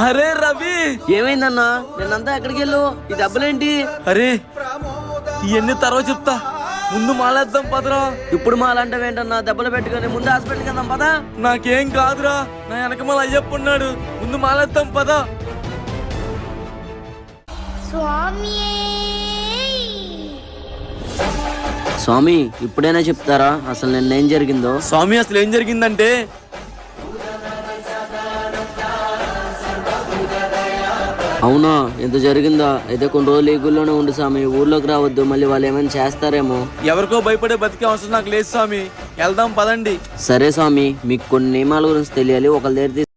అరే రవి, ఏమైందన్నా? నిన్నంతా ఎక్కడికి వెళ్ళు? ఈ దెబ్బలేంటి? అరే ఇవన్నీ తర్వాత చెప్తా, ముందు మాలేద్దాం పదరా. ఇప్పుడు మాలంటావేంటన్నా? దెబ్బలు పెట్టుకొని ముందు హాస్పిటల్కి వెళ్దాం పదా. నాకేం కాదురా, నా వెనక మళ్ళీ అయ్యప్ప ఉన్నాడు, ముందు మాలేద్దాం పదా. స్వామి ఇప్పుడైనా చెప్తారా అసలు నిన్నేం జరిగిందో? స్వామి అసలు ఏం జరిగిందంటే, అవునా, ఇంత జరిగిందా? అయితే కొన్ని రోజులు ఈ గుళ్ళోనే ఉండు స్వామి, ఊర్లోకి రావద్దు, మళ్ళీ వాళ్ళు ఏమైనా చేస్తారేమో. ఎవరికో భయపడే బతికే అవసరం నాకు లేదు స్వామి, వెళ్దాం పదండి. సరే స్వామి, మీకు కొన్ని నియమాల గురించి తెలియాలి, ఒకళ్ళ దగ్గర